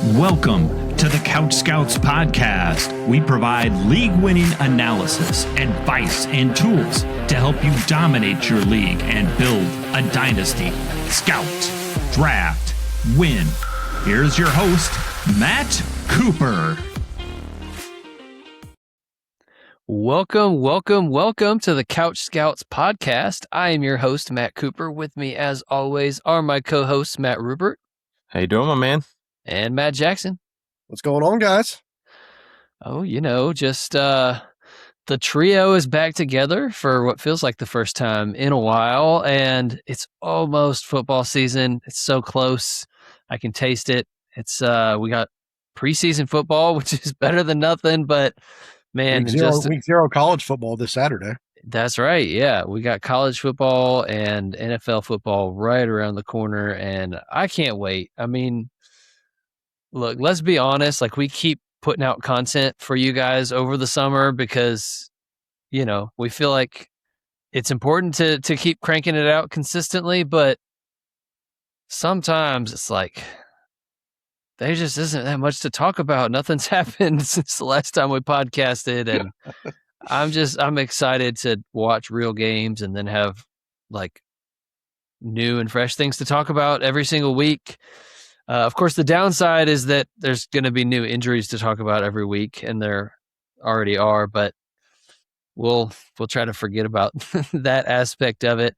Welcome to the Couch Scouts Podcast. We provide league-winning analysis, advice, and tools to help you dominate your league and build a dynasty. Scout, draft, win. Here's your host, Matt Cooper. Welcome to the Couch Scouts Podcast. I am your host, Matt Cooper. With me, as always, are my co-hosts, Matt Rupert. How you doing, my man? And Matt Jackson. What's going on, guys? Oh, just the trio is back together for what feels like the first time in a while, and it's almost football season. It's so close. I can taste it. It's we got preseason football, which is better than nothing, but man, week zero college football this Saturday. That's right. Yeah, we got college football and NFL football right around the corner, and I can't wait. I mean, look, let's be honest. Like, we keep putting out content for you guys over the summer because, we feel like it's important to keep cranking it out consistently, but sometimes it's like there just isn't that much to talk about. Nothing's happened since the last time we podcasted, and I'm excited to watch real games and then have like new and fresh things to talk about every single week. Of course, the downside is that there's going to be new injuries to talk about every week, and there already are, but we'll try to forget about that aspect of it.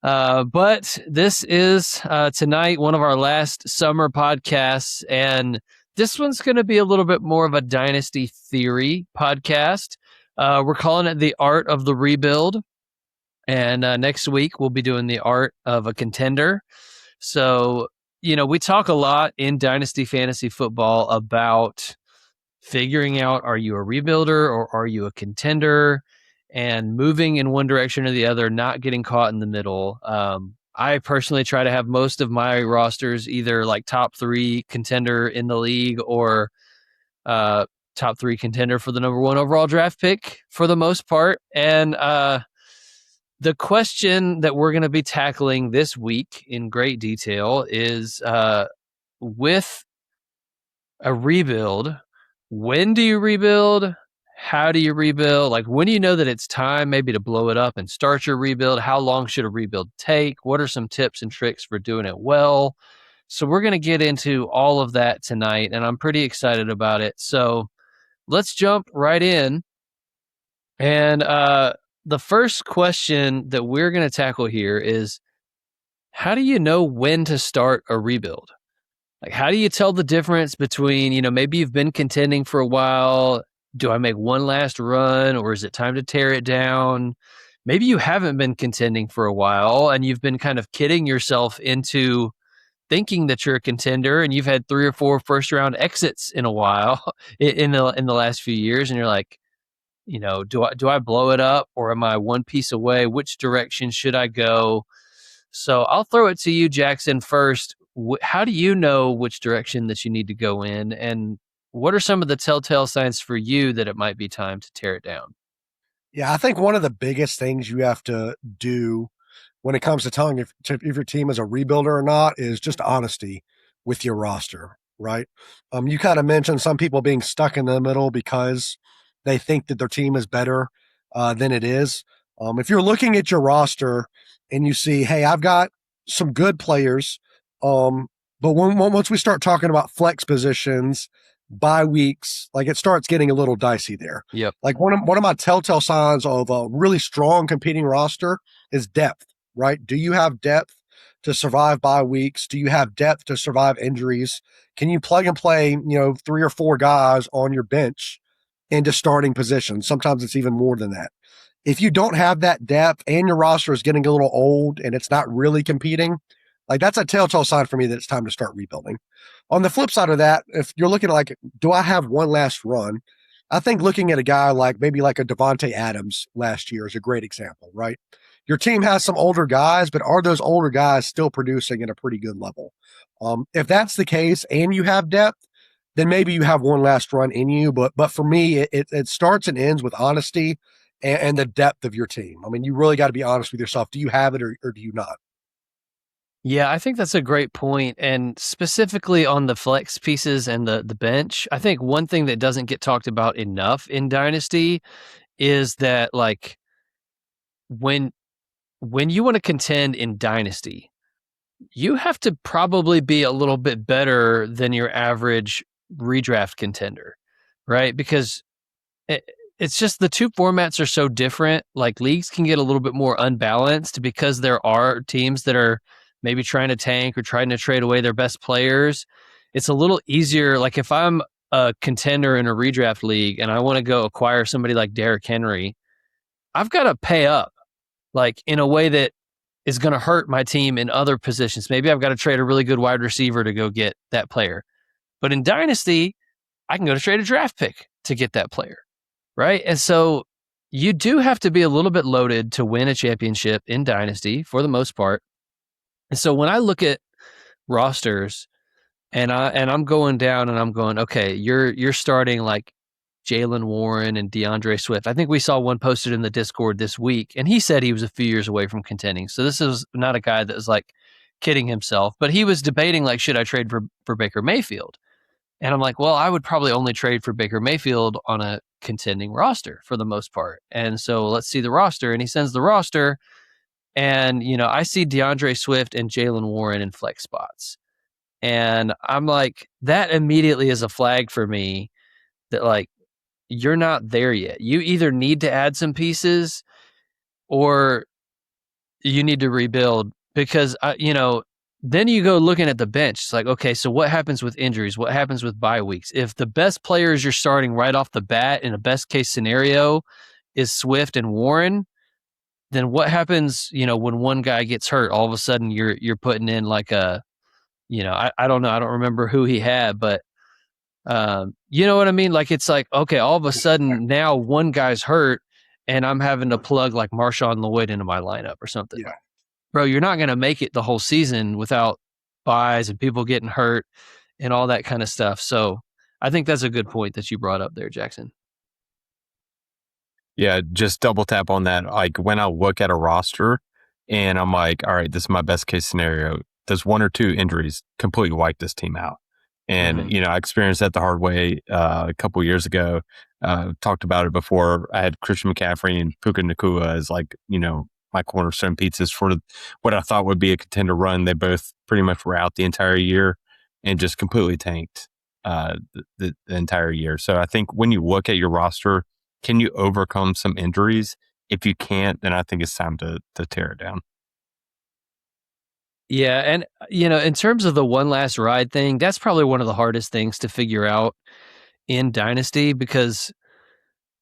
But this is tonight one of our last summer podcasts, and this one's going to be a little bit more of a dynasty theory podcast. We're calling it The Art of the Rebuild, and next week we'll be doing The Art of a Contender. So, we talk a lot in Dynasty Fantasy Football about figuring out, are you a rebuilder or are you a contender, and moving in one direction or the other, not getting caught in the middle. I personally try to have most of my rosters either like top 3 contender in the league or top 3 contender for the number 1 overall draft pick for the most part. And the question that we're going to be tackling this week in great detail is with a rebuild, when do you rebuild? How do you rebuild? Like, when do you know that it's time maybe to blow it up and start your rebuild? How long should a rebuild take? What are some tips and tricks for doing it well? So we're going to get into all of that tonight, and I'm pretty excited about it. So let's jump right in. And the first question that we're going to tackle here is, how do you know when to start a rebuild? Like, how do you tell the difference between, maybe you've been contending for a while. Do I make one last run, or is it time to tear it down? Maybe you haven't been contending for a while and you've been kind of kidding yourself into thinking that you're a contender, and you've had 3 or 4 first round exits in a while in the last few years. And you're like, do I blow it up, or am I one piece away? Which direction should I go? So I'll throw it to you, Jackson, first. How do you know which direction that you need to go in? And what are some of the telltale signs for you that it might be time to tear it down? Yeah, I think one of the biggest things you have to do when it comes to telling if your team is a rebuilder or not is just honesty with your roster, right? You kind of mentioned some people being stuck in the middle because they think that their team is better than it is. If you're looking at your roster and you see, hey, I've got some good players, but once we start talking about flex positions, bye weeks, like, it starts getting a little dicey there. Yep. Like, one of my telltale signs of a really strong competing roster is depth, right? Do you have depth to survive bye weeks? Do you have depth to survive injuries? Can you plug and play, 3 or 4 guys on your bench into starting positions? Sometimes it's even more than that. If you don't have that depth and your roster is getting a little old and it's not really competing, like, that's a telltale sign for me that it's time to start rebuilding. On the flip side of that, if you're looking at, like, do I have one last run? I think looking at a guy like maybe like a Devontae Adams last year is a great example, right? Your team has some older guys, but are those older guys still producing at a pretty good level? If that's the case and you have depth, then maybe you have one last run in you. But for me, it starts and ends with honesty and the depth of your team. I mean, you really got to be honest with yourself. Do you have it or do you not? Yeah, I think that's a great point. And specifically on the flex pieces and the bench, I think one thing that doesn't get talked about enough in Dynasty is that like when you want to contend in Dynasty, you have to probably be a little bit better than your average redraft contender, right? Because it's just the two formats are so different. Like leagues can get a little bit more unbalanced because there are teams that are maybe trying to tank or trying to trade away their best players. It's a little easier. Like if I'm a contender in a redraft league and I want to go acquire somebody like Derrick Henry, I've got to pay up like in a way that is going to hurt my team in other positions. Maybe I've got to trade a really good wide receiver to go get that player. But in Dynasty, I can go to trade a draft pick to get that player, right? And so you do have to be a little bit loaded to win a championship in Dynasty for the most part. And so when I look at rosters and I'm going down and I'm going, okay, you're starting like Jalen Warren and DeAndre Swift. I think we saw one posted in the Discord this week, and he said he was a few years away from contending. So this is not a guy that was like kidding himself, but he was debating like, should I trade for Baker Mayfield? And I'm like, well, I would probably only trade for Baker Mayfield on a contending roster for the most part. And so let's see the roster. And he sends the roster, and I see DeAndre Swift and Jalen Warren in flex spots. And I'm like, that immediately is a flag for me that like, you're not there yet. You either need to add some pieces or you need to rebuild because, then you go looking at the bench. It's like, okay, so what happens with injuries? What happens with bye weeks? If the best players you're starting right off the bat in a best case scenario is Swift and Warren, then what happens, when one guy gets hurt? All of a sudden you're putting in like a, I don't know. I don't remember who he had, but you know what I mean? Like, it's like, okay, all of a sudden now one guy's hurt and I'm having to plug like Marshawn Lloyd into my lineup or something. Yeah. Bro, you're not going to make it the whole season without buys and people getting hurt and all that kind of stuff. So I think that's a good point that you brought up there, Jackson. Yeah, just double tap on that. Like when I look at a roster and I'm like, all right, this is my best case scenario. Does one or two injuries completely wipe this team out? And, I experienced that the hard way a couple years ago. Talked about it before. I had Christian McCaffrey and Puka Nacua as like, my cornerstone pieces for what I thought would be a contender run. They both pretty much were out the entire year and just completely tanked the entire year. So I think when you look at your roster, can you overcome some injuries? If you can't, then I think it's time to tear it down. Yeah. And, in terms of the one last ride thing, that's probably one of the hardest things to figure out in Dynasty because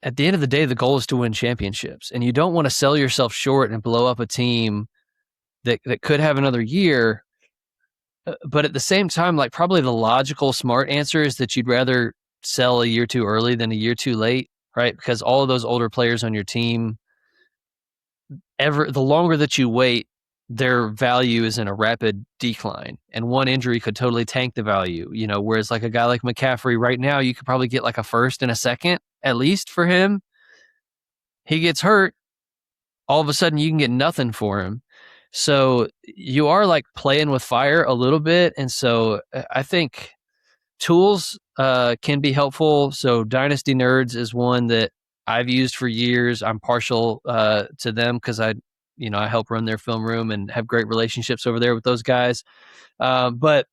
at the end of the day, the goal is to win championships. And you don't want to sell yourself short and blow up a team that could have another year. But at the same time, like probably the logical, smart answer is that you'd rather sell a year too early than a year too late, right? Because all of those older players on your team, the longer that you wait, their value is in a rapid decline, and one injury could totally tank the value, whereas like a guy like McCaffrey right now, you could probably get like a first and a second at least for him. He gets hurt, all of a sudden you can get nothing for him. So you are like playing with fire a little bit. And so I think tools can be helpful. So Dynasty Nerds is one that I've used for years. I'm partial to them because I help run their film room and have great relationships over there with those guys. But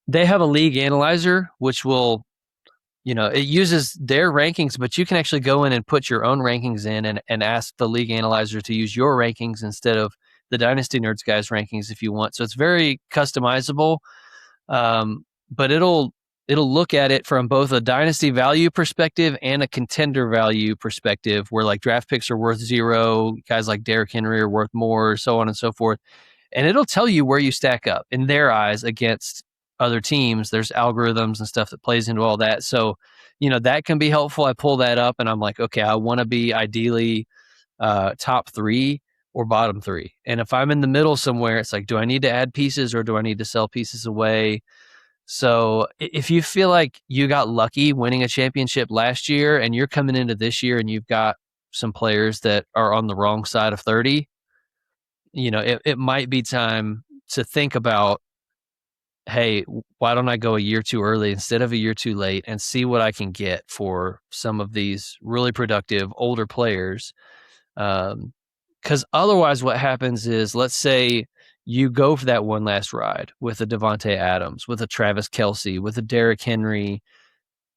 they have a league analyzer, which will, it uses their rankings, but you can actually go in and put your own rankings in and ask the league analyzer to use your rankings instead of the Dynasty Nerds guys' rankings if you want. So it's very customizable, but it'll look at it from both a dynasty value perspective and a contender value perspective, where like draft picks are worth 0, guys like Derrick Henry are worth more, so on and so forth. And it'll tell you where you stack up in their eyes against other teams. There's algorithms and stuff that plays into all that. So, that can be helpful. I pull that up and I'm like, okay, I want to be ideally top 3 or bottom 3. And if I'm in the middle somewhere, it's like, do I need to add pieces or do I need to sell pieces away? So if you feel like you got lucky winning a championship last year and you're coming into this year and you've got some players that are on the wrong side of 30, it might be time to think about, hey, why don't I go a year too early instead of a year too late and see what I can get for some of these really productive older players? Because otherwise what happens is, let's say you go for that one last ride with a Devontae Adams, with a Travis Kelce, with a Derrick Henry.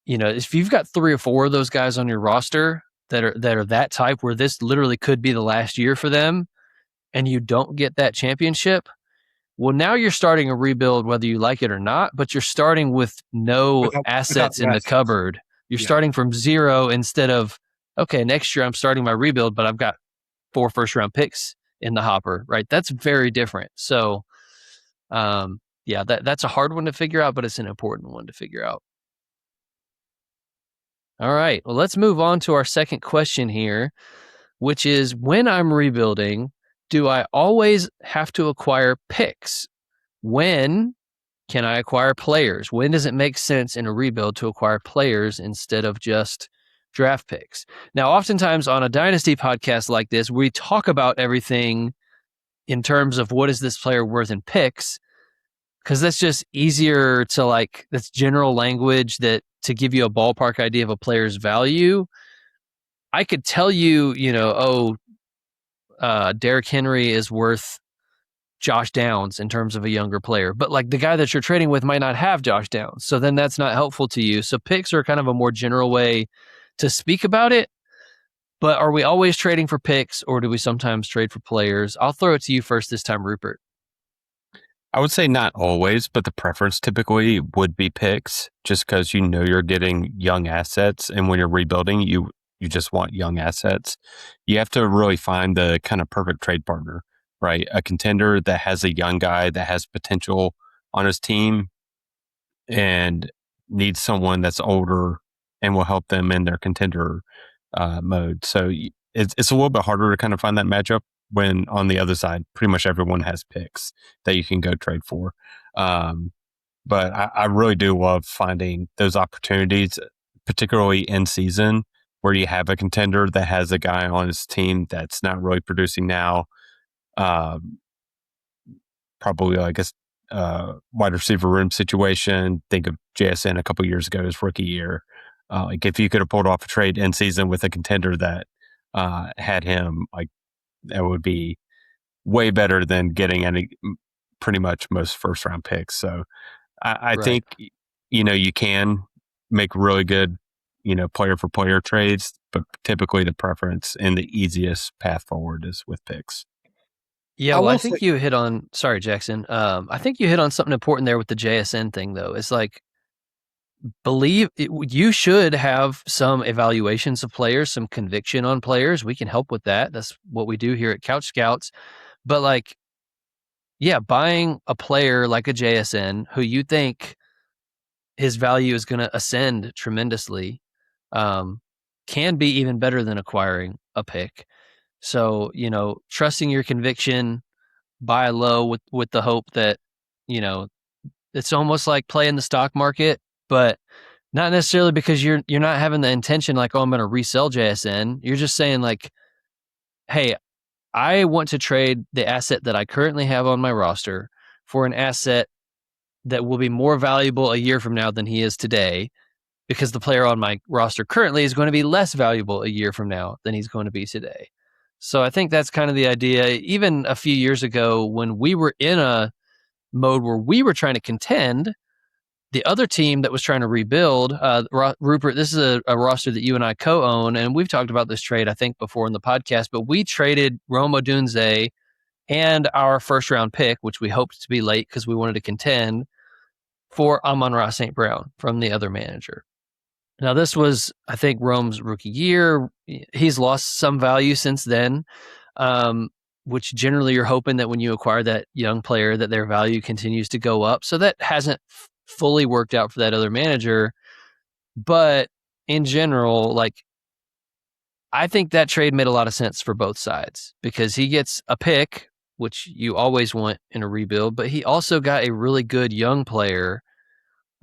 If you've got 3 or 4 of those guys on your roster that are that type where this literally could be the last year for them, and you don't get that championship, well, now you're starting a rebuild whether you like it or not, but you're starting with no assets in the cupboard. You're starting from 0 instead of, okay, next year I'm starting my rebuild, but I've got 4 first-round picks in the hopper, right? That's very different. So, that's a hard one to figure out, but it's an important one to figure out. All right, well, let's move on to our second question here, which is, when I'm rebuilding, do I always have to acquire picks? When can I acquire players? When does it make sense in a rebuild to acquire players instead of just draft picks? Now, oftentimes on a Dynasty podcast like this, we talk about everything in terms of what is this player worth in picks, because that's just easier to that's general language that to give you a ballpark idea of a player's value. I could tell you, Derrick Henry is worth Josh Downs in terms of a younger player, but the guy that you're trading with might not have Josh Downs. So then that's not helpful to you. So picks are kind of a more general way to speak about it. But are we always trading for picks, or do we sometimes trade for players? I'll throw it to you first this time, Rupert. I would say not always, but the preference typically would be picks, just because you're getting young assets. And when you're rebuilding, you just want young assets. You have to really find the kind of perfect trade partner, right? A contender that has a young guy that has potential on his team and needs someone that's older and will help them in their contender mode. So it's a little bit harder to kind of find that matchup when on the other side, pretty much everyone has picks that you can go trade for. But I really do love finding those opportunities, particularly in season, where you have a contender that has a guy on his team that's not really producing now. Probably wide receiver room situation. Think of JSN a couple years ago, his rookie year. If you could have pulled off a trade in season with a contender that had him, that would be way better than getting pretty much most first round picks. So I think, you can make really good, player for player trades, but typically the preference and the easiest path forward is with picks. Yeah, well, I think you hit on, sorry, Jackson. I think you hit on something important there with the JSN thing, though. It's you should have some evaluations of players, some conviction on players. We can help with that. That's what we do here at Couch Scouts. But buying a player like a JSN who you think his value is going to ascend tremendously can be even better than acquiring a pick. So, trusting your conviction, buy low with the hope that, it's almost like playing the stock market, but not necessarily because you're not having the intention I'm going to resell JSN. You're just saying hey, I want to trade the asset that I currently have on my roster for an asset that will be more valuable a year from now than he is today, because the player on my roster currently is going to be less valuable a year from now than he's going to be today. So I think that's kind of the idea. Even a few years ago, when we were in a mode where we were trying to contend, the other team that was trying to rebuild, Rupert, this is a roster that you and I co-own, and we've talked about this trade, I think, before in the podcast, but we traded Rome Odunze and our first-round pick, which we hoped to be late because we wanted to contend, for Amon-Ra St. Brown from the other manager. Now, this was, I think, Rome's rookie year. He's lost some value since then, which generally you're hoping that when you acquire that young player that their value continues to go up. So that hasn't fully worked out for that other manager. But in general, I think that trade made a lot of sense for both sides, because he gets a pick, which you always want in a rebuild, but he also got a really good young player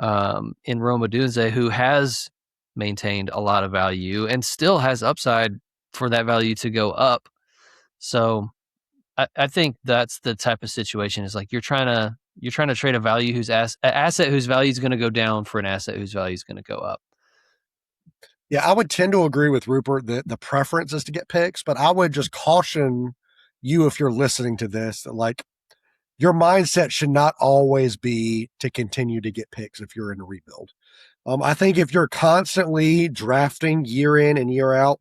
in Rome Odunze who has maintained a lot of value and still has upside for that value to go up. So I think that's the type of situation is like you're trying to trade a value whose asset whose value is going to go down for an asset whose value is going to go up. Yeah, I would tend to agree with Rupert that the preference is to get picks, but I would just caution you, if you're listening to this, that like your mindset should not always be to continue to get picks if you're in a rebuild. I think if you're constantly drafting year in and year out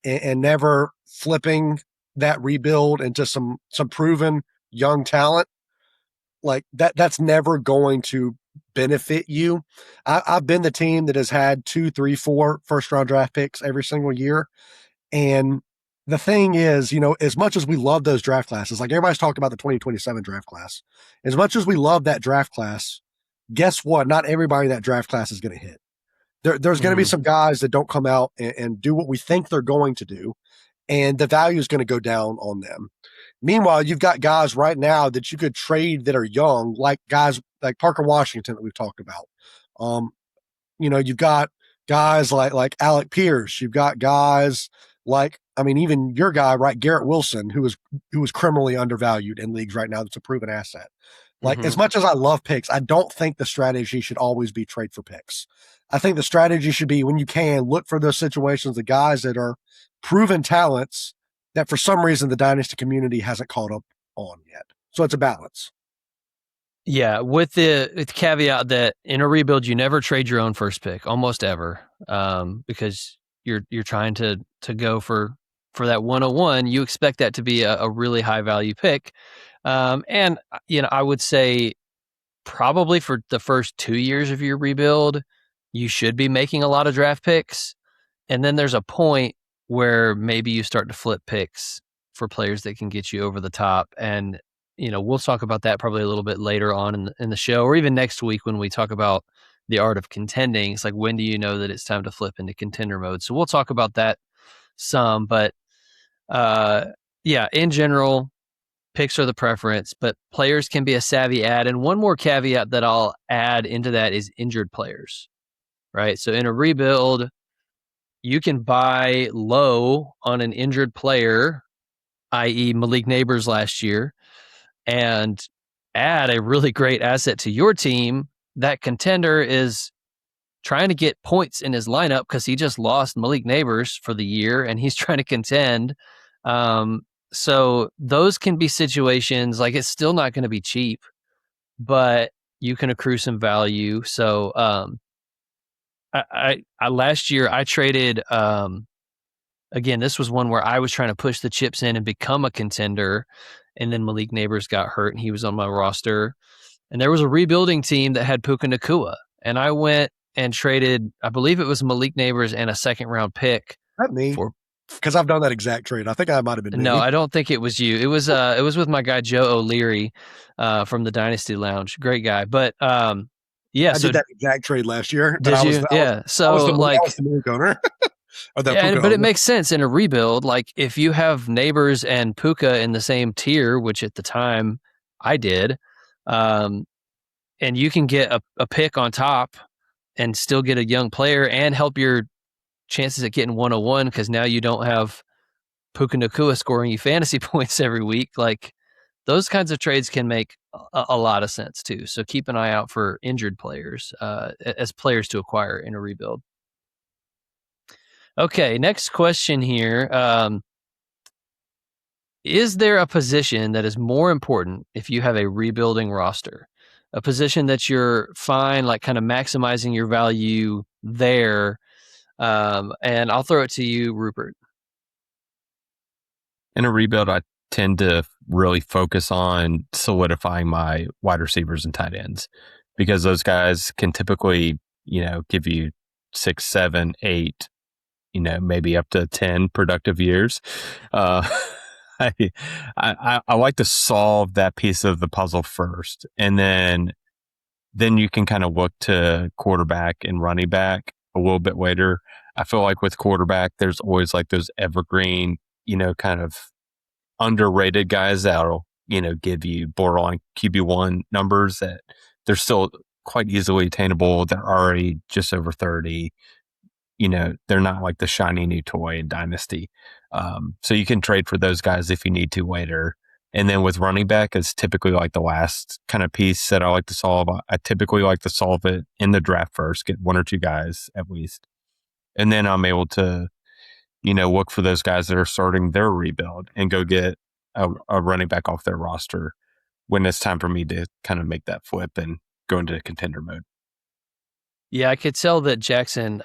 and never flipping that rebuild into some proven young talent, like that's never going to benefit you. I've been the team that has had 2, 3, 4 first round draft picks every single year. And the thing is, as much as we love those draft classes, like everybody's talking about the 2027 draft class, as much as we love that draft class, guess what? Not everybody in that draft class is going to hit. There's going to be some guys that don't come out and do what we think they're going to do, and the value is going to go down on them. Meanwhile, you've got guys right now that you could trade that are young, like guys like Parker Washington that we've talked about. You've got guys like Alec Pierce. You've got guys like, even your guy, right, Garrett Wilson, who was criminally undervalued in leagues right now. That's a proven asset. Like, as much as I love picks, I don't think the strategy should always be trade for picks. I think the strategy should be, when you can, look for those situations, the guys that are proven talents that for some reason the Dynasty community hasn't caught up on yet. So it's a balance. Yeah, with the caveat that in a rebuild, you never trade your own first pick, almost ever, because you're trying to go for that 101. You expect that to be a really high value pick. And I would say probably for the first 2 years of your rebuild, you should be making a lot of draft picks. And then there's a point where maybe you start to flip picks for players that can get you over the top. And, we'll talk about that probably a little bit later on in the show, or even next week when we talk about the art of contending. It's like, when do you know that it's time to flip into contender mode? So we'll talk about that some, but in general, picks are the preference, but players can be a savvy add. And one more caveat that I'll add into that is injured players, right? So in a rebuild, you can buy low on an injured player, i.e. Malik Neighbors last year, and add a really great asset to your team. That contender is trying to get points in his lineup because he just lost Malik Neighbors for the year and he's trying to contend. So those can be situations, like it's still not going to be cheap, but you can accrue some value. So I last year I traded, again, this was one where I was trying to push the chips in and become a contender. And then Malik Neighbors got hurt and he was on my roster. And there was a rebuilding team that had Puka Nacua. And I went and traded, I believe it was Malik Neighbors and a second round pick. Not me. Because I've done that exact trade. I think I might have been. No, I don't think it was you. It was with my guy Joe O'Leary from the Dynasty Lounge. Great guy. But I did that exact trade last year. Did you? I was the Malik owner. But it makes sense in a rebuild. Like if you have Neighbors and Puka in the same tier, which at the time I did, and you can get a pick on top and still get a young player and help your chances at getting 101 because now you don't have Puka Nacua scoring you fantasy points every week. Like those kinds of trades can make a lot of sense too. So keep an eye out for injured players as players to acquire in a rebuild. Okay, next question here. Is there a position that is more important if you have a rebuilding roster? A position that you're fine, like kind of maximizing your value there. And I'll throw it to you, Rupert. In a rebuild, I tend to really focus on solidifying my wide receivers and tight ends because those guys can typically, give you 6, 7, 8, maybe up to 10 productive years. I like to solve that piece of the puzzle first, and then you can kind of look to quarterback and running back a little bit later. I feel like with quarterback, there's always like those evergreen, kind of underrated guys that'll, give you borderline QB1 numbers that they're still quite easily attainable. They're already just over 30. They're not like the shiny new toy in Dynasty. So you can trade for those guys if you need to later. And then with running back, it's typically like the last kind of piece that I like to solve. I typically like to solve it in the draft first, get 1 or 2 guys at least. And then I'm able to, look for those guys that are starting their rebuild and go get a running back off their roster when it's time for me to kind of make that flip and go into contender mode. Yeah, I could tell that Jackson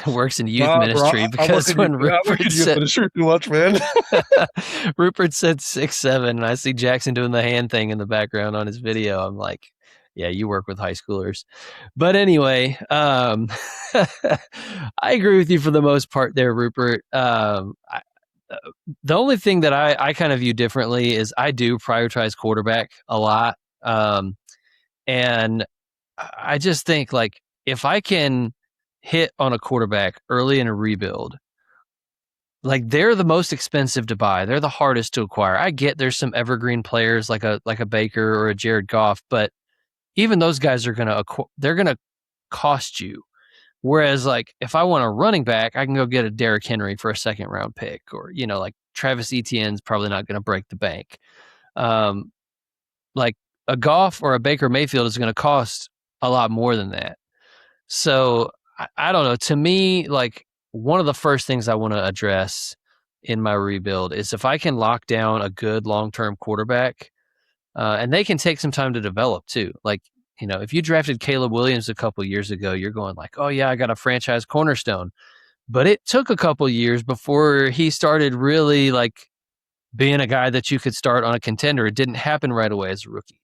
works in youth ministry because when Rupert said too much, man. Rupert said 6'7", and I see Jackson doing the hand thing in the background on his video. I'm like, yeah, you work with high schoolers. But anyway, I agree with you for the most part there, Rupert. The only thing that I kind of view differently is I do prioritize quarterback a lot. And I just think, like, if I can hit on a quarterback early in a rebuild, like, they're the most expensive to buy. They're the hardest to acquire. I get there's some evergreen players like a Baker or a Jared Goff, but even those guys are they're gonna cost you. Whereas, like, if I want a running back, I can go get a Derrick Henry for a 2nd round pick, or like Travis Etienne's probably not going to break the bank. Like a Goff or a Baker Mayfield is going to cost a lot more than that. So I don't know. To me, like, one of the first things I want to address in my rebuild is if I can lock down a good long-term quarterback, and they can take some time to develop too. Like, if you drafted Caleb Williams a couple years ago, you're going like, oh yeah, I got a franchise cornerstone. But it took a couple years before he started really, like, being a guy that you could start on a contender. It didn't happen right away as a rookie.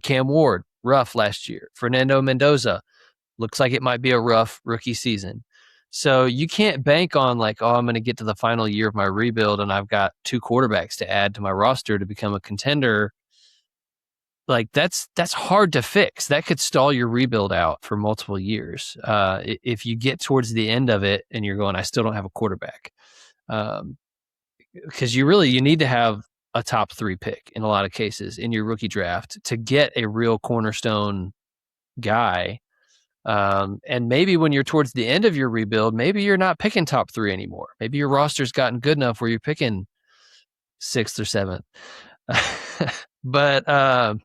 Cam Ward, rough last year. Fernando Mendoza, looks like it might be a rough rookie season. So you can't bank on, like, oh, I'm going to get to the final year of my rebuild and I've got 2 quarterbacks to add to my roster to become a contender. Like, that's hard to fix. That could stall your rebuild out for multiple years. If you get towards the end of it and you're going, I still don't have a quarterback. Because you need to have a top 3 pick in a lot of cases in your rookie draft to get a real cornerstone guy. And maybe when you're towards the end of your rebuild, maybe you're not picking top 3 anymore. Maybe your roster's gotten good enough where you're picking 6th or 7th. But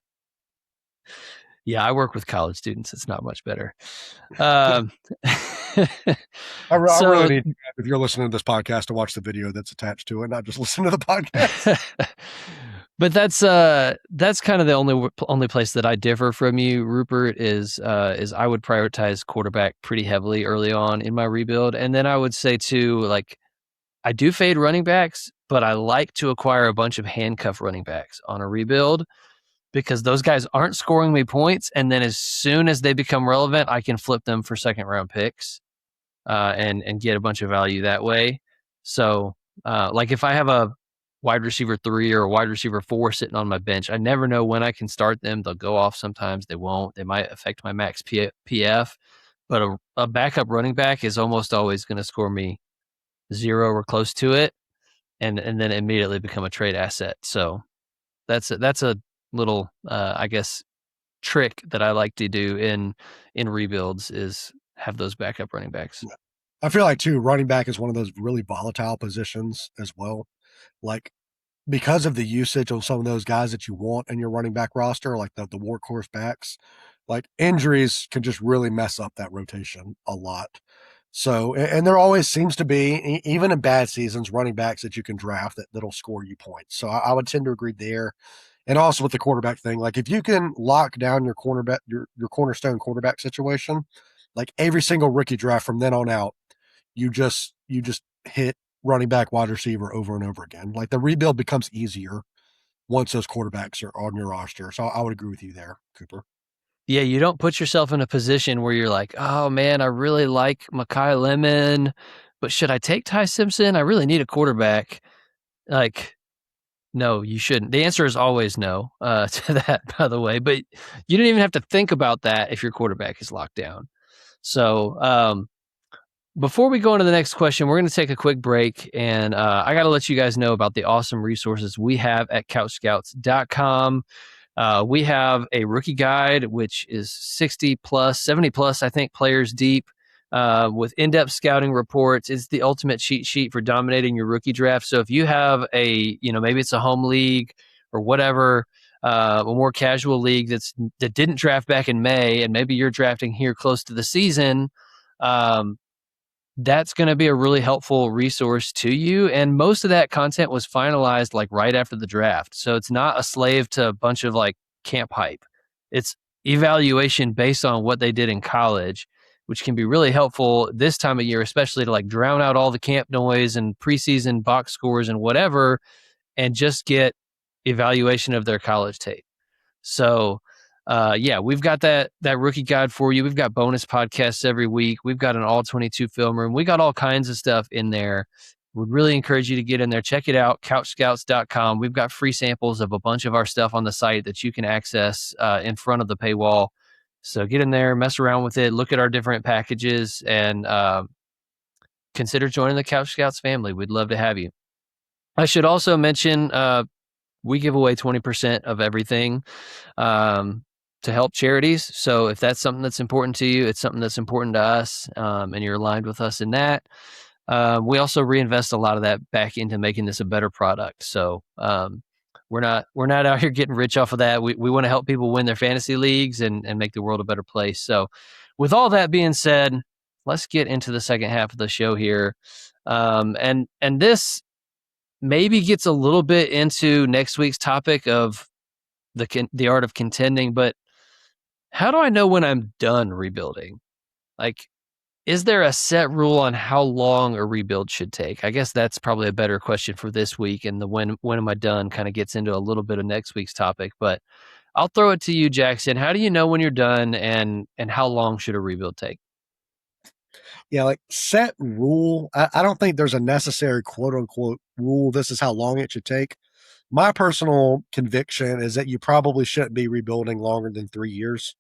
yeah, I work with college students. It's not much better. I really need, if you're listening to this podcast, to watch the video that's attached to it, not just listen to the podcast. But that's kind of the only place that I differ from you, Rupert, is I would prioritize quarterback pretty heavily early on in my rebuild. And then I would say too, like, I do fade running backs, but I like to acquire a bunch of handcuff running backs on a rebuild, because those guys aren't scoring me points. And then as soon as they become relevant, I can flip them for 2nd round picks and get a bunch of value that way. So like, if I have a wide receiver 3 or a wide receiver 4 sitting on my bench, I never know when I can start them. They'll go off sometimes. They won't. They might affect my max PF. But a backup running back is almost always going to score me 0 or close to it, and then immediately become a trade asset. So that's a little, I guess, trick that I like to do in rebuilds, is have those backup running backs. I feel like too, running back is one of those really volatile positions as well. Like, because of the usage on some of those guys that you want in your running back roster, like the workhorse backs, like, injuries can just really mess up that rotation a lot. So, and there always seems to be, even in bad seasons, running backs that you can draft that'll score you points. So I would tend to agree there. And also with the quarterback thing, like, if you can lock down your cornerback, your cornerstone quarterback situation, like, every single rookie draft from then on out, you just hit running back, wide receiver over and over again. Like, the rebuild becomes easier once those quarterbacks are on your roster. So I would agree with you there, Cooper. Yeah, you don't put yourself in a position where you're like, oh man, I really like Mekhi Lemon, but should I take Ty Simpson? I really need a quarterback. Like, no, you shouldn't. The answer is always no to that, by the way. But you don't even have to think about that if your quarterback is locked down. So before we go into the next question, we're going to take a quick break. And I got to let you guys know about the awesome resources we have at CouchScouts.com. We have a rookie guide, which is 60 plus, 70 plus, I think, players deep, with in-depth scouting reports. It's the ultimate cheat sheet for dominating your rookie draft. So if you have maybe it's a home league, or whatever, a more casual league that didn't draft back in May, and maybe you're drafting here close to the season, that's going to be a really helpful resource to you. And most of that content was finalized like right after the draft. So it's not a slave to a bunch of like camp hype. It's evaluation based on what they did in college, which can be really helpful this time of year, especially to like drown out all the camp noise and preseason box scores and whatever, and just get evaluation of their college tape. So we've got that rookie guide for you. We've got bonus podcasts every week. We've got an all 22 film room. We got all kinds of stuff in there. Would really encourage you to get in there. Check it out, CouchScouts.com. We've got free samples of a bunch of our stuff on the site that you can access in front of the paywall. So get in there, mess around with it, look at our different packages, and consider joining the Couch Scouts family. We'd love to have you. I should also mention we give away 20% of everything to help charities. So if that's something that's important to you, it's something that's important to us, and you're aligned with us in that. We also reinvest a lot of that back into making this a better product. So we're not out here getting rich off of that. We want to help people win their fantasy leagues and make the world a better place. So with all that being said, let's get into the second half of the show here. And this maybe gets a little bit into next week's topic of the art of contending, but how do I know when I'm done rebuilding? Like, is there a set rule on how long a rebuild should take? I guess that's probably a better question for this week, and the when am I done kind of gets into a little bit of next week's topic, but I'll throw it to you, Jackson. How do you know when you're done, and how long should a rebuild take? Yeah, like set rule. I don't think there's a necessary quote unquote rule. This is how long it should take. My personal conviction is that you probably shouldn't be rebuilding longer than 3 years.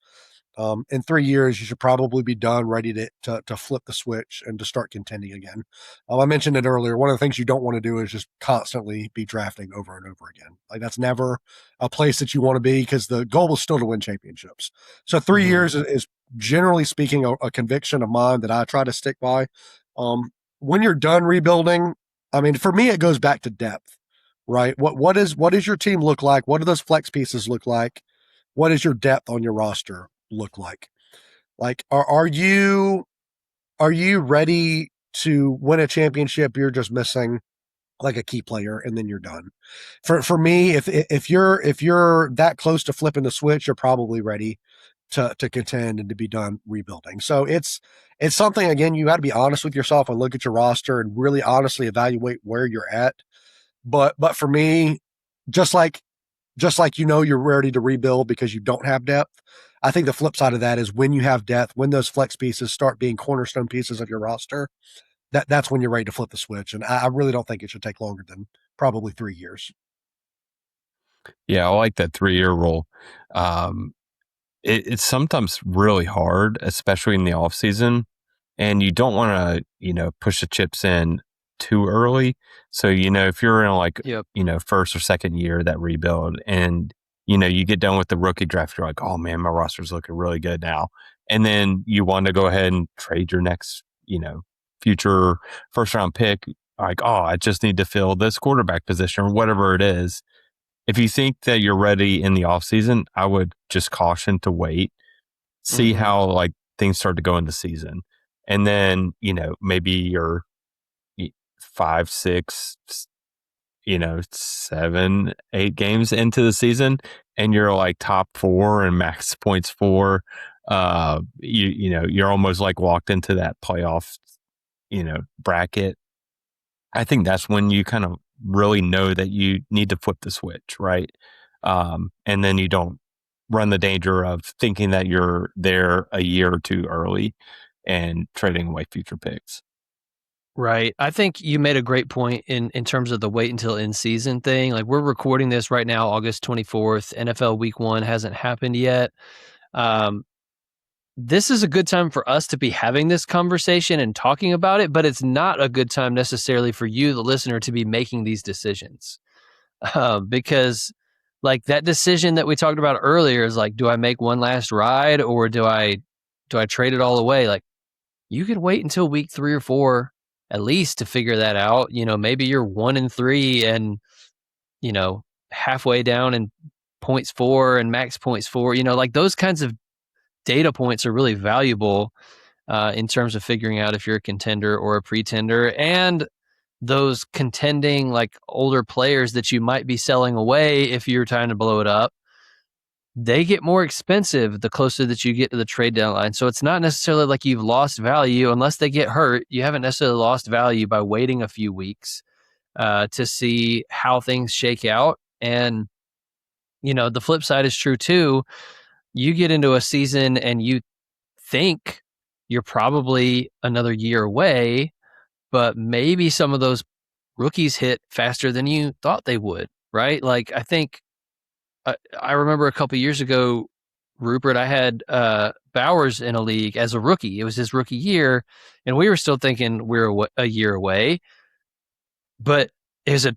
In 3 years, you should probably be done, ready to flip the switch and to start contending again. I mentioned it earlier. One of the things you don't want to do is just constantly be drafting over and over again. Like that's never a place that you want to be, because the goal is still to win championships. So 3 years is generally speaking a conviction of mine that I try to stick by. When you're done rebuilding, I mean, for me, it goes back to depth, right? What does your team look like? What do those flex pieces look like? What is your depth on your roster look like? Like, are you ready to win a championship? You're just missing like a key player, and then you're done. For me, if you're that close to flipping the switch, you're probably ready to contend and to be done rebuilding. So it's something, again, you got to be honest with yourself and look at your roster and really honestly evaluate where you're at. But for me, just like you're ready to rebuild because you don't have depth, I think the flip side of that is when you have depth, when those flex pieces start being cornerstone pieces of your roster, that's when you're ready to flip the switch. And I really don't think it should take longer than probably 3 years. Yeah, I like that 3-year rule. It's sometimes really hard, especially in the off season, and you don't want to, push the chips in too early. So, if you're in like, first or second year of that rebuild, and, you get done with the rookie draft, you're like, oh man, my roster's looking really good now. And then you want to go ahead and trade your next, future first round pick. Like, oh, I just need to fill this quarterback position or whatever it is. If you think that you're ready in the off season, I would just caution to wait, see how like things start to go in the season. And then, maybe you're 5, 6, 7, 8 games into the season, and you're like top 4 and max points 4. You're almost like walked into that playoff, bracket. I think that's when you kind of really know that you need to flip the switch, right? And then you don't run the danger of thinking that you're there a year or two early and trading away future picks. Right. I think you made a great point in terms of the wait until in season thing. Like, we're recording this right now, August 24th. NFL week 1 hasn't happened yet. This is a good time for us to be having this conversation and talking about it, but it's not a good time necessarily for you, the listener, to be making these decisions. Because like that decision that we talked about earlier is like, do I make one last ride, or do I trade it all away? Like, you could wait until week 3 or 4 at least to figure that out. Maybe you're 1-3 and, halfway down in points for and max points for, like those kinds of data points are really valuable in terms of figuring out if you're a contender or a pretender. And those contending like older players that you might be selling away if you're trying to blow it up, they get more expensive the closer that you get to the trade deadline. So it's not necessarily like you've lost value unless they get hurt. You haven't necessarily lost value by waiting a few weeks to see how things shake out. And, the flip side is true too. You get into a season and you think you're probably another year away, but maybe some of those rookies hit faster than you thought they would, right? Like, I think I remember a couple years ago, Rupert, I had Bowers in a league as a rookie. It was his rookie year, and we were still thinking we're a year away. But it was a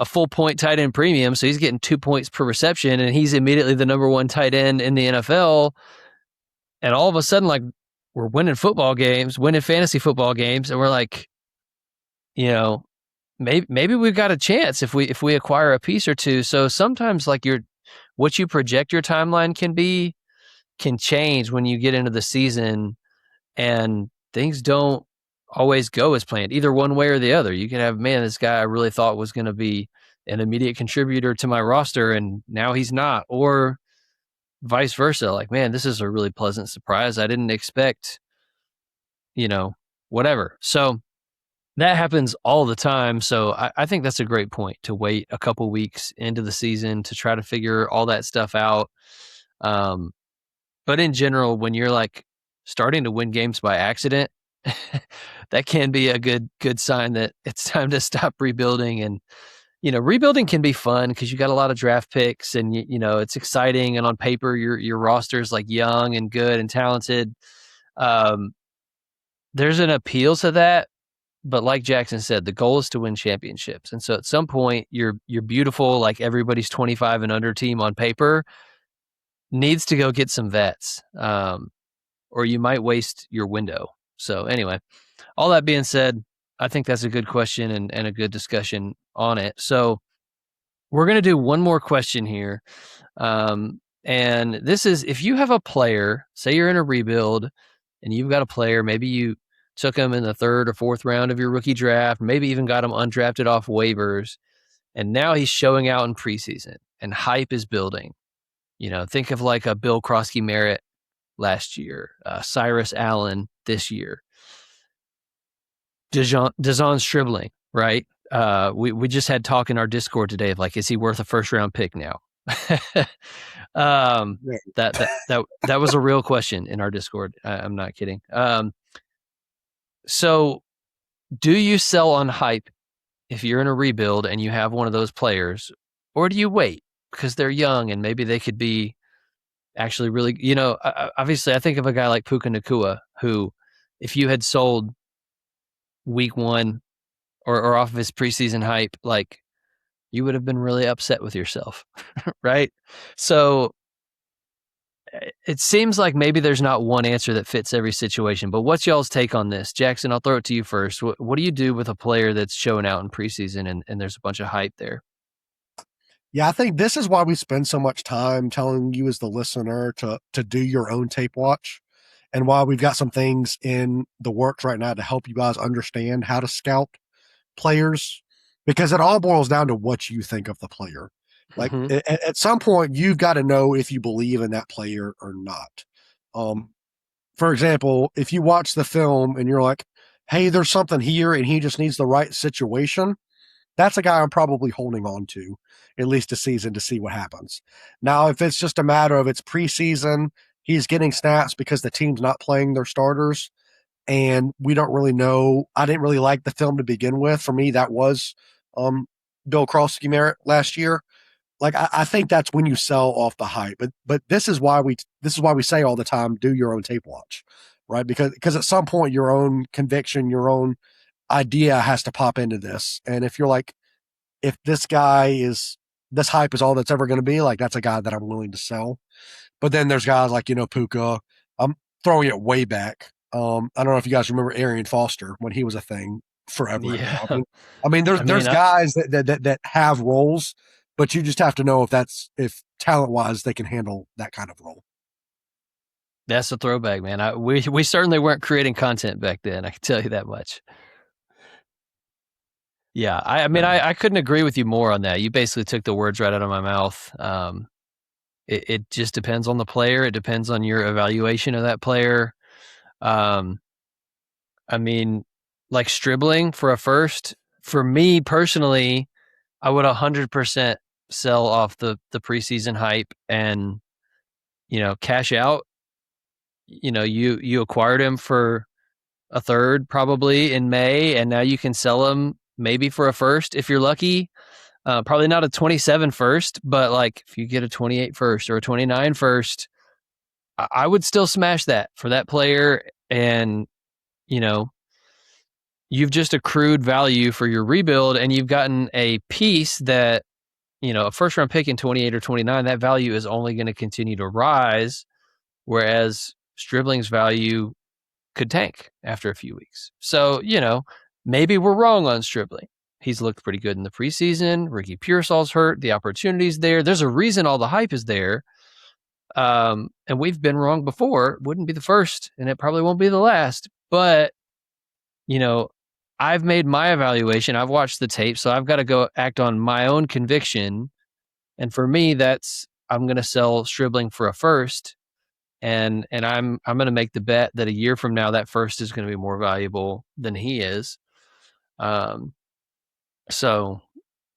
full point tight end premium, so he's getting 2 points per reception, and he's immediately the number one tight end in the NFL. And all of a sudden, like, we're winning fantasy football games, and we're like, maybe we've got a chance if we acquire a piece or two. So sometimes like what you project your timeline can change when you get into the season, and things don't always go as planned, either one way or the other. You can have, this guy I really thought was going to be an immediate contributor to my roster, and now he's not, or vice versa. Like, this is a really pleasant surprise. I didn't expect, whatever. So that happens all the time. So I think that's a great point to wait a couple weeks into the season to try to figure all that stuff out. But in general, when you're like starting to win games by accident, that can be a good sign that it's time to stop rebuilding. And, rebuilding can be fun because you got a lot of draft picks and, it's exciting. And on paper, your roster is like young and good and talented. There's an appeal to that. But like Jackson said, the goal is to win championships. And so at some point, your beautiful, like everybody's 25 and under team on paper needs to go get some vets, or you might waste your window. So anyway, all that being said, I think that's a good question and a good discussion on it. So we're going to do one more question here. And this is, if you have a player, say you're in a rebuild and you've got a player, maybe you took him in the third or fourth round of your rookie draft, maybe even got him undrafted off waivers, and now he's showing out in preseason and hype is building. Think of like a Bill Krosky-Merritt last year, Cyrus Allen this year, Dazon Stribling, right? We just had talk in our Discord today of like, is he worth a first round pick now? That was a real question in our Discord. I'm not kidding. So do you sell on hype if you're in a rebuild and you have one of those players, or do you wait because they're young and maybe they could be actually really, obviously I think of a guy like Puka Nacua, who if you had sold week one or off of his preseason hype, like you would have been really upset with yourself, right? So it seems like maybe there's not one answer that fits every situation, but what's y'all's take on this? Jackson, I'll throw it to you first. What do you do with a player that's showing out in preseason and there's a bunch of hype there? Yeah, I think this is why we spend so much time telling you as the listener to do your own tape watch, and why we've got some things in the works right now to help you guys understand how to scout players, because it all boils down to what you think of the player. Like at some point, you've got to know if you believe in that player or not. For example, if you watch the film and you're like, hey, there's something here and he just needs the right situation, that's a guy I'm probably holding on to at least a season to see what happens. Now, if it's just a matter of it's preseason, he's getting snaps because the team's not playing their starters, and we don't really know. I didn't really like the film to begin with. For me, that was Bill Krosky-Merritt last year. Like I think that's when you sell off the hype. But this is why we say all the time, do your own tape watch, right? Because at some point your own conviction, your own idea has to pop into this. And if you're like, if this hype is all that's ever going to be, like that's a guy that I'm willing to sell. But then there's guys like, Puka. I'm throwing it way back. I don't know if you guys remember Arian Foster when he was a thing forever. Yeah. I mean, there's guys that have roles but you just have to know if talent-wise they can handle that kind of role. That's a throwback, man. We certainly weren't creating content back then. I can tell you that much. Yeah, I couldn't agree with you more on that. You basically took the words right out of my mouth. It just depends on the player. It depends on your evaluation of that player. Like Stribling for a first, for me personally, I would 100% sell off the preseason hype and, cash out. You acquired him for a third probably in May, and now you can sell him maybe for a first if you're lucky. Probably not a 27 first, but like if you get a 28 first or a 29 first, I would still smash that for that player. And, you've just accrued value for your rebuild, and you've gotten a piece that, a first round pick in 28 or 29, that value is only going to continue to rise. Whereas Stribling's value could tank after a few weeks. So, maybe we're wrong on Stribling. He's looked pretty good in the preseason. Ricky Pearsall's hurt. The opportunity's there. There's a reason all the hype is there. And we've been wrong before. It wouldn't be the first, and it probably won't be the last. But, I've made my evaluation. I've watched the tape, so I've got to go act on my own conviction. And for me, I'm going to sell Stribling for a first. And I'm going to make the bet that a year from now, that first is going to be more valuable than he is. So,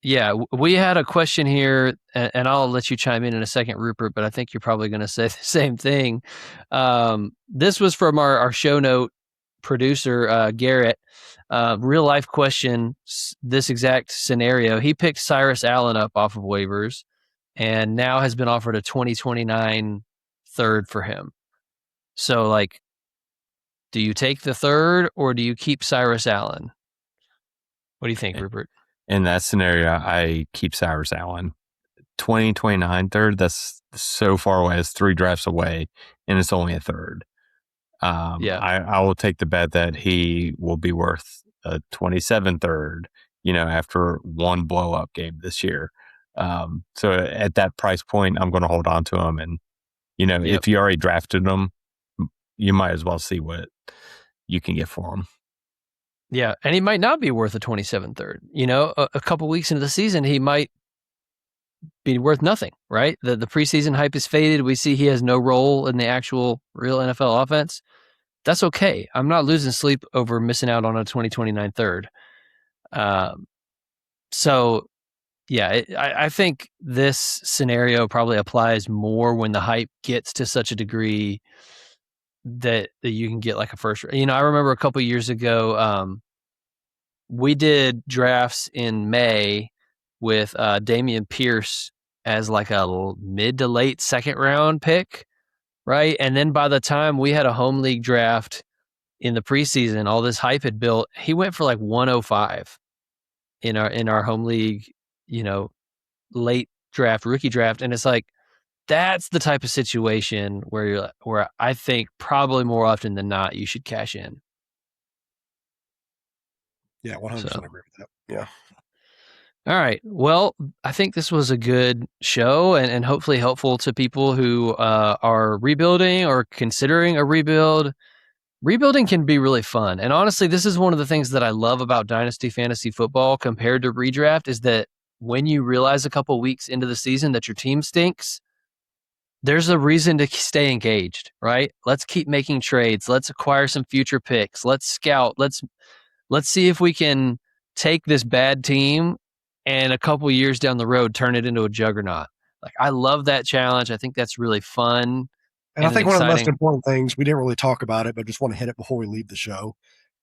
yeah, we had a question here, and I'll let you chime in a second, Rupert, but I think you're probably going to say the same thing. This was from our show note producer, Garrett. Real life question, this exact scenario. He picked Cyrus Allen up off of waivers and now has been offered a 2029 third for him. So, like, do you take the third or do you keep Cyrus Allen? What do you think, Rupert? In that scenario, I keep Cyrus Allen. 2029 third, that's so far away. It's 3 drafts away, and it's only a third. I will take the bet that he will be worth a 27 third, after one blow-up game this year. So at that price point, I'm going to hold on to him. And, if you already drafted him, you might as well see what you can get for him. Yeah, and he might not be worth a 27 third. A couple weeks into the season, he might be worth nothing, right? The preseason hype is faded. We see he has no role in the actual real NFL offense. That's okay. I'm not losing sleep over missing out on a 2029 third. So, yeah, I think this scenario probably applies more when the hype gets to such a degree that you can get like a first. I remember a couple years ago, we did drafts in May with Dameon Pierce as like a mid to late second round pick, right? And then by the time we had a home league draft in the preseason, all this hype had built. He went for like 105 in our home league, late draft, rookie draft, and it's like that's the type of situation where I think probably more often than not you should cash in. Yeah, 100% agree with that. Yeah. All right. Well, I think this was a good show and hopefully helpful to people who are rebuilding or considering a rebuild. Rebuilding can be really fun. And honestly, this is one of the things that I love about Dynasty Fantasy Football compared to redraft is that when you realize a couple weeks into the season that your team stinks, there's a reason to stay engaged, right? Let's keep making trades. Let's acquire some future picks. Let's scout. Let's see if we can take this bad team and a couple years down the road turn it into a juggernaut. Like, I love that challenge. I think that's really fun. And I think one of the most important things, we didn't really talk about it, but just want to hit it before we leave the show,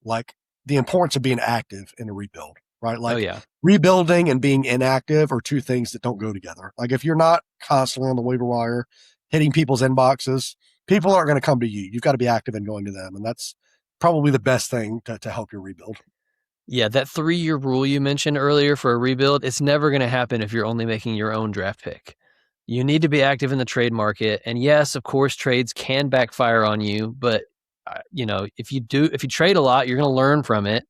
like the importance of being active in a rebuild, right? Like rebuilding and being inactive are two things that don't go together. Like if you're not constantly on the waiver wire, hitting people's inboxes, people aren't going to come to you. You've got to be active in going to them. And that's probably the best thing to help your rebuild. Yeah, that 3-year rule you mentioned earlier for a rebuild, it's never going to happen if you're only making your own draft pick. You need to be active in the trade market. And yes, of course, trades can backfire on you. But, if you trade a lot, you're going to learn from it.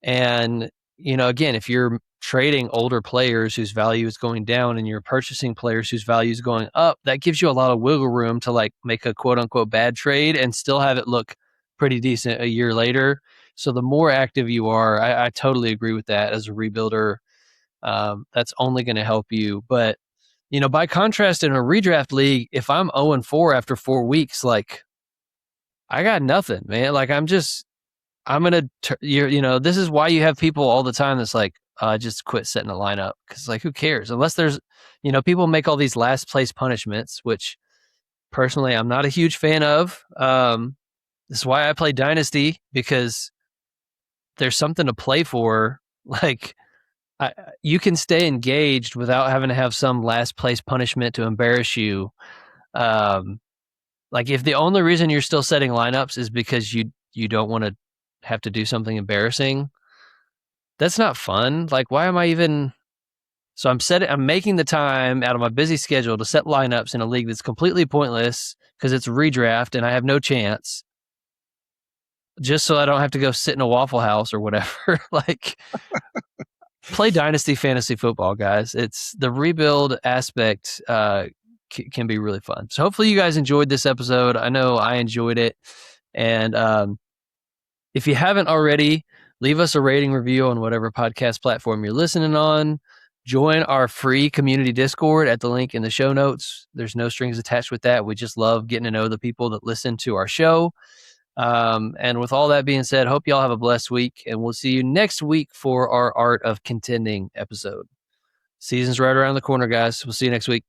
And, again, if you're trading older players whose value is going down and you're purchasing players whose value is going up, that gives you a lot of wiggle room to like make a quote unquote bad trade and still have it look pretty decent a year later. So the more active you are, I totally agree with that as a rebuilder. That's only going to help you. But, you know, by contrast, in a redraft league, if I'm 0-4 after 4 weeks, like I got nothing, man. Like I'm going to, you know, this is why you have people all the time that's like, just quit setting a lineup. Cause like, who cares? Unless there's, you know, people make all these last place punishments, which personally I'm not a huge fan of. This is why I play Dynasty, because there's something to play for. Like you can stay engaged without having to have some last place punishment to embarrass you. Like if the only reason you're still setting lineups is because you don't want to have to do something embarrassing, that's not fun. Like, why am I even? So I'm making the time out of my busy schedule to set lineups in a league that's completely pointless because it's redraft and I have no chance, just so I don't have to go sit in a Waffle House or whatever. Like, play Dynasty fantasy football, guys. It's the rebuild aspect can be really fun. So hopefully you guys enjoyed this episode. I know I enjoyed it. And if you haven't already, leave us a rating review on whatever podcast platform you're listening on. Join our free community Discord at the link in the show notes. There's no strings attached with that. We just love getting to know the people that listen to our show. And with all that being said, hope y'all have a blessed week, and we'll see you next week for our Art of Contending episode. Season's right around the corner, guys. We'll see you next week.